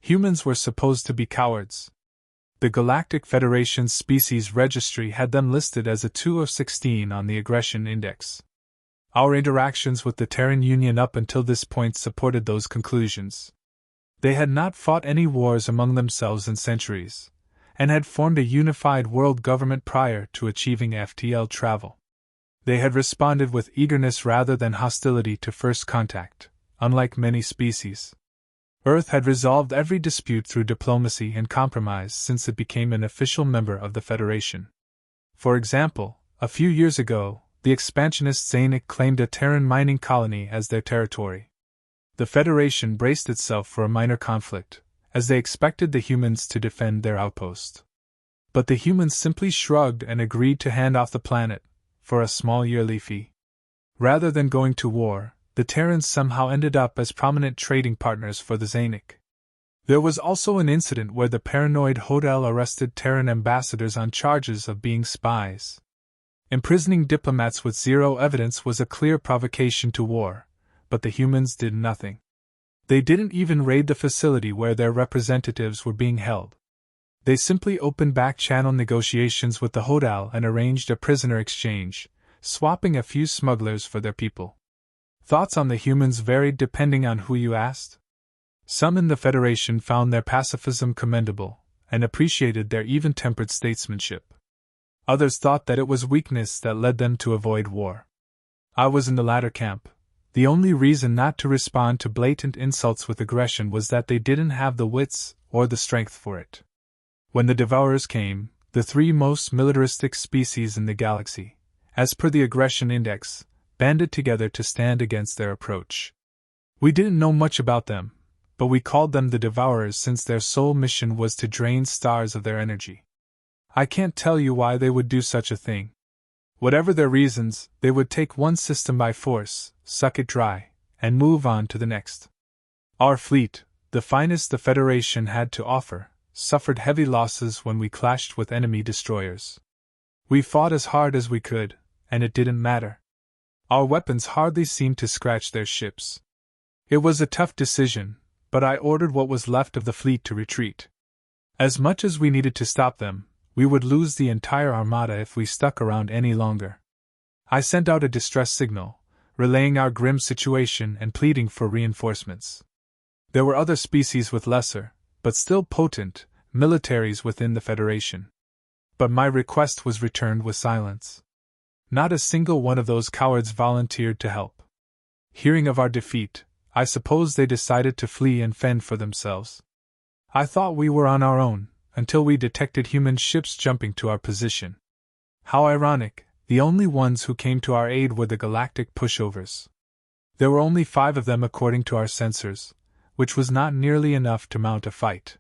Humans were supposed to be cowards. The Galactic Federation's species registry had them listed as a 2 of 16 on the aggression index. Our interactions with the Terran Union up until this point supported those conclusions. They had not fought any wars among themselves in centuries, and had formed a unified world government prior to achieving FTL travel. They had responded with eagerness rather than hostility to first contact, unlike many species. Earth had resolved every dispute through diplomacy and compromise since it became an official member of the Federation. For example, a few years ago, the expansionist Xenic claimed a Terran mining colony as their territory. The Federation braced itself for a minor conflict, as they expected the humans to defend their outpost. But the humans simply shrugged and agreed to hand off the planet, for a small yearly fee. Rather than going to war, the Terrans somehow ended up as prominent trading partners for the Xenic. There was also an incident where the paranoid Hodel arrested Terran ambassadors on charges of being spies. Imprisoning diplomats with zero evidence was a clear provocation to war, but the humans did nothing. They didn't even raid the facility where their representatives were being held. They simply opened back-channel negotiations with the Hodel and arranged a prisoner exchange, swapping a few smugglers for their people. Thoughts on the humans varied depending on who you asked. Some in the Federation found their pacifism commendable, and appreciated their even-tempered statesmanship. Others thought that it was weakness that led them to avoid war. I was in the latter camp. The only reason not to respond to blatant insults with aggression was that they didn't have the wits or the strength for it. When the Devourers came, the 3 most militaristic species in the galaxy, as per the aggression index, banded together to stand against their approach. We didn't know much about them, but we called them the Devourers since their sole mission was to drain stars of their energy. I can't tell you why they would do such a thing. Whatever their reasons, they would take one system by force, suck it dry, and move on to the next. Our fleet, the finest the Federation had to offer, suffered heavy losses when we clashed with enemy destroyers. We fought as hard as we could, and it didn't matter. Our weapons hardly seemed to scratch their ships. It was a tough decision, but I ordered what was left of the fleet to retreat. As much as we needed to stop them, we would lose the entire armada if we stuck around any longer. I sent out a distress signal, relaying our grim situation and pleading for reinforcements. There were other species with lesser, but still potent, militaries within the Federation. But my request was returned with silence. Not a single one of those cowards volunteered to help. Hearing of our defeat, I suppose they decided to flee and fend for themselves. I thought we were on our own, until we detected human ships jumping to our position. How ironic, the only ones who came to our aid were the galactic pushovers. There were only 5 of them according to our sensors, which was not nearly enough to mount a fight.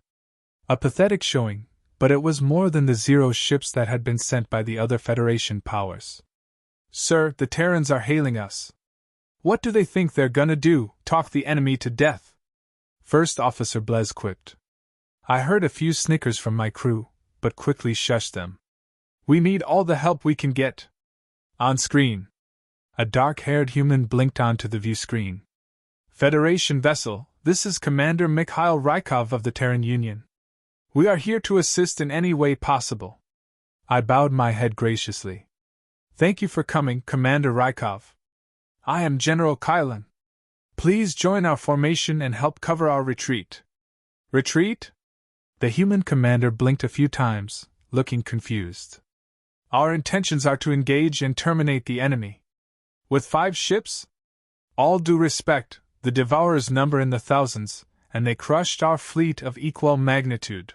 A pathetic showing, but it was more than the 0 ships that had been sent by the other Federation powers. Sir, the Terrans are hailing us. What do they think they're gonna do, talk the enemy to death? First Officer Blez quipped. I heard a few snickers from my crew, but quickly shushed them. We need all the help we can get. On screen. A dark-haired human blinked onto the view screen. Federation vessel, this is Commander Mikhail Rykov of the Terran Union. We are here to assist in any way possible. I bowed my head graciously. Thank you for coming, Commander Rykov. I am General Kylan. Please join our formation and help cover our retreat. Retreat? The human commander blinked a few times, looking confused. Our intentions are to engage and terminate the enemy. With 5 ships? All due respect, the Devourers number in the thousands, and they crushed our fleet of equal magnitude.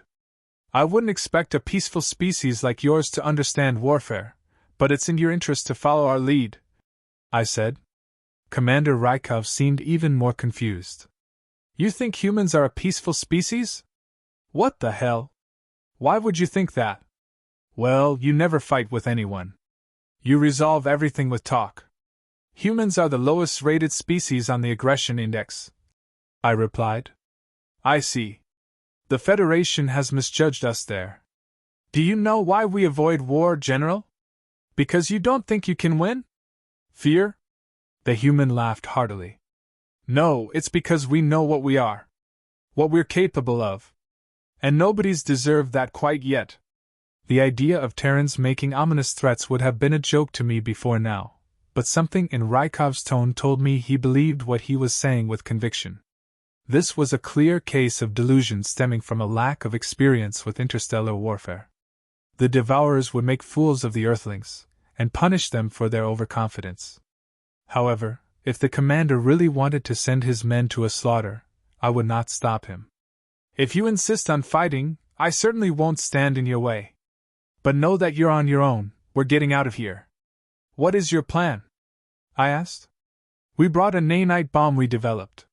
I wouldn't expect a peaceful species like yours to understand warfare, but it's in your interest to follow our lead, I said. Commander Rykov seemed even more confused. You think humans are a peaceful species? What the hell? Why would you think that? Well, you never fight with anyone. You resolve everything with talk. Humans are the lowest rated species on the aggression index, I replied. I see. The Federation has misjudged us there. Do you know why we avoid war, General? Because you don't think you can win? Fear? The human laughed heartily. No, it's because we know what we are. what we're capable of. And nobody's deserved that quite yet. The idea of Terrans making ominous threats would have been a joke to me before now, but something in Rykov's tone told me he believed what he was saying with conviction. This was a clear case of delusion stemming from a lack of experience with interstellar warfare. The Devourers would make fools of the Earthlings, and punish them for their overconfidence. However, if the commander really wanted to send his men to a slaughter, I would not stop him. If you insist on fighting, I certainly won't stand in your way. But know that you're on your own, we're getting out of here. What is your plan? I asked. We brought a nanite bomb we developed.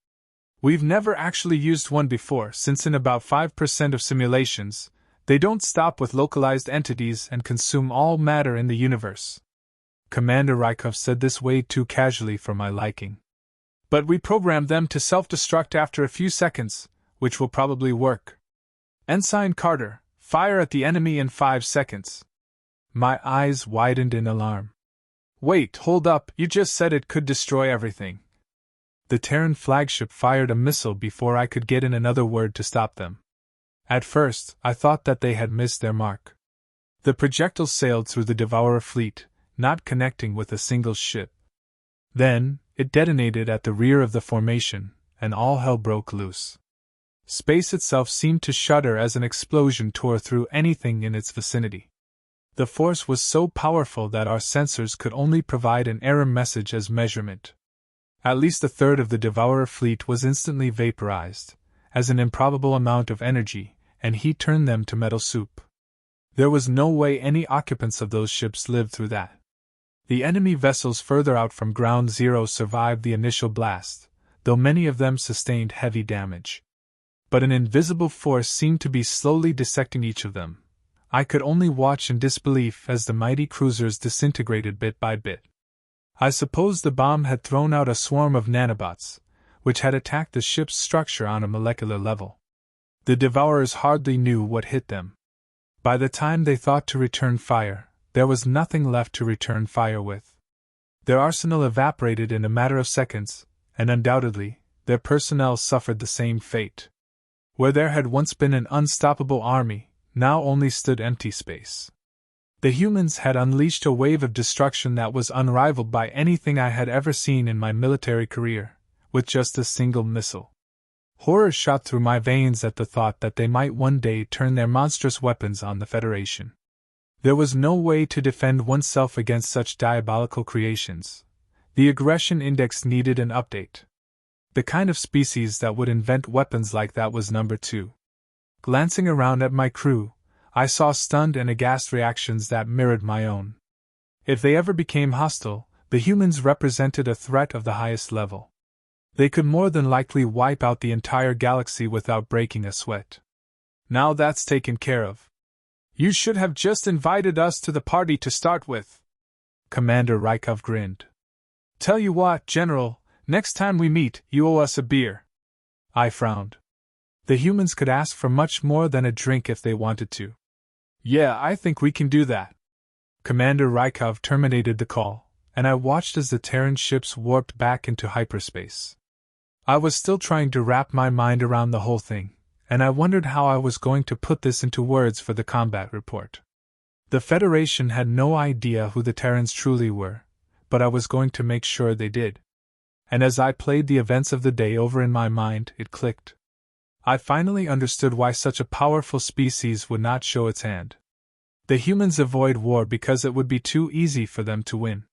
We've never actually used one before, since in about 5% of simulations, they don't stop with localized entities and consume all matter in the universe. Commander Rykov said this way too casually for my liking. But we programmed them to self-destruct after a few seconds, which will probably work. Ensign Carter, fire at the enemy in 5 seconds. My eyes widened in alarm. Wait, hold up, you just said it could destroy everything. The Terran flagship fired a missile before I could get in another word to stop them. At first, I thought that they had missed their mark. The projectile sailed through the Devourer fleet, not connecting with a single ship. Then, it detonated at the rear of the formation, and all hell broke loose. Space itself seemed to shudder as an explosion tore through anything in its vicinity. The force was so powerful that our sensors could only provide an error message as measurement. At least a third of the Devourer fleet was instantly vaporized, as an improbable amount of energy and heat turned them to metal soup. There was no way any occupants of those ships lived through that. The enemy vessels further out from Ground Zero survived the initial blast, though many of them sustained heavy damage. But an invisible force seemed to be slowly dissecting each of them. I could only watch in disbelief as the mighty cruisers disintegrated bit by bit. I suppose the bomb had thrown out a swarm of nanobots, which had attacked the ship's structure on a molecular level. The Devourers hardly knew what hit them. By the time they thought to return fire, there was nothing left to return fire with. Their arsenal evaporated in a matter of seconds, and undoubtedly, their personnel suffered the same fate. Where there had once been an unstoppable army, now only stood empty space. The humans had unleashed a wave of destruction that was unrivaled by anything I had ever seen in my military career, with just a single missile. Horror shot through my veins at the thought that they might one day turn their monstrous weapons on the Federation. There was no way to defend oneself against such diabolical creations. The aggression index needed an update. The kind of species that would invent weapons like that was number 2. Glancing around at my crew, I saw stunned and aghast reactions that mirrored my own. If they ever became hostile, the humans represented a threat of the highest level. They could more than likely wipe out the entire galaxy without breaking a sweat. Now that's taken care of. You should have just invited us to the party to start with. Commander Rykov grinned. Tell you what, General, next time we meet, you owe us a beer. I frowned. The humans could ask for much more than a drink if they wanted to. Yeah, I think we can do that. Commander Rykov terminated the call, and I watched as the Terran ships warped back into hyperspace. I was still trying to wrap my mind around the whole thing, and I wondered how I was going to put this into words for the combat report. The Federation had no idea who the Terrans truly were, but I was going to make sure they did. And as I played the events of the day over in my mind, it clicked. I finally understood why such a powerful species would not show its hand. The humans avoid war because it would be too easy for them to win.